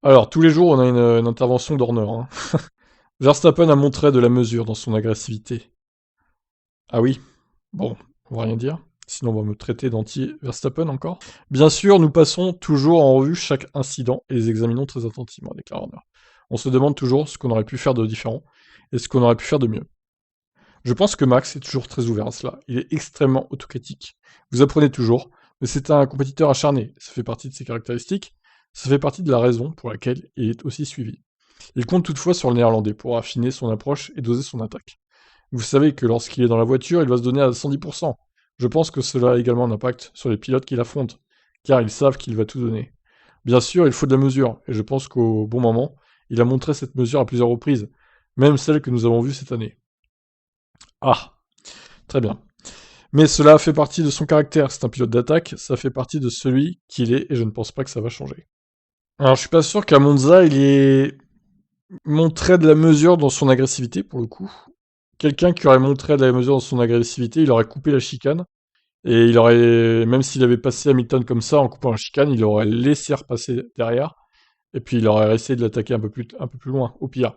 Alors, tous les jours, on a une intervention d'Horner, hein. Verstappen a montré de la mesure dans son agressivité. Ah oui? Bon, on va rien dire. Sinon, on va me traiter d'anti-Verstappen encore. Bien sûr, nous passons toujours en revue chaque incident et les examinons très attentivement, déclare Horner. On se demande toujours ce qu'on aurait pu faire de différent et ce qu'on aurait pu faire de mieux. Je pense que Max est toujours très ouvert à cela. Il est extrêmement autocritique. Vous apprenez toujours, mais c'est un compétiteur acharné. Ça fait partie de ses caractéristiques. Ça fait partie de la raison pour laquelle il est aussi suivi. Il compte toutefois sur le néerlandais pour affiner son approche et doser son attaque. Vous savez que lorsqu'il est dans la voiture, il va se donner à 110%. Je pense que cela a également un impact sur les pilotes qu'il affronte, car ils savent qu'il va tout donner. Bien sûr, il faut de la mesure, et je pense qu'au bon moment, il a montré cette mesure à plusieurs reprises, même celle que nous avons vue cette année. Ah, très bien. Mais cela fait partie de son caractère, c'est un pilote d'attaque, ça fait partie de celui qu'il est, et je ne pense pas que ça va changer. Alors je suis pas sûr qu'à Monza, il ait montré de la mesure dans son agressivité, pour le coup. Quelqu'un qui aurait montré de la mesure dans son agressivité, il aurait coupé la chicane, et il aurait, même s'il avait passé Hamilton comme ça, en coupant la chicane, il aurait laissé repasser derrière, et puis il aurait essayé de l'attaquer un peu plus loin, au pire.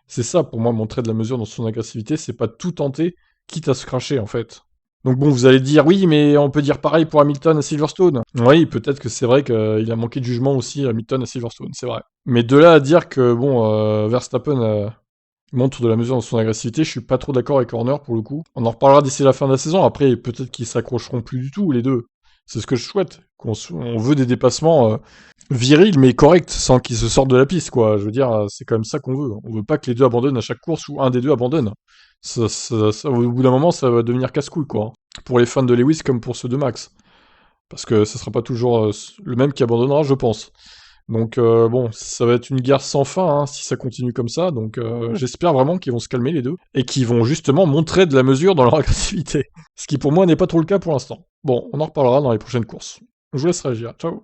C'est ça, pour moi, montrer de la mesure dans son agressivité, c'est pas tout tenter, quitte à se cracher, en fait. Donc bon, vous allez dire, oui, mais on peut dire pareil pour Hamilton à Silverstone. Oui, peut-être que c'est vrai qu'il a manqué de jugement aussi, Hamilton à Silverstone, c'est vrai. Mais de là à dire que, bon, Verstappen montre de la mesure dans son agressivité, je suis pas trop d'accord avec Horner pour le coup. On en reparlera d'ici la fin de la saison, après peut-être qu'ils s'accrocheront plus du tout, les deux. C'est ce que je souhaite. On veut des dépassements virils mais corrects, sans qu'ils se sortent de la piste, quoi. Je veux dire, c'est quand même ça qu'on veut. On veut pas que les deux abandonnent à chaque course ou un des deux abandonne. Au bout d'un moment, ça va devenir casse-couille, quoi. Pour les fans de Lewis comme pour ceux de Max. Parce que ce sera pas toujours le même qui abandonnera, je pense. Donc bon, ça va être une guerre sans fin hein, si ça continue comme ça. Donc j'espère vraiment qu'ils vont se calmer les deux et qu'ils vont justement montrer de la mesure dans leur agressivité. Ce qui pour moi n'est pas trop le cas pour l'instant. Bon, on en reparlera dans les prochaines courses. Je vous laisse réagir. Ciao.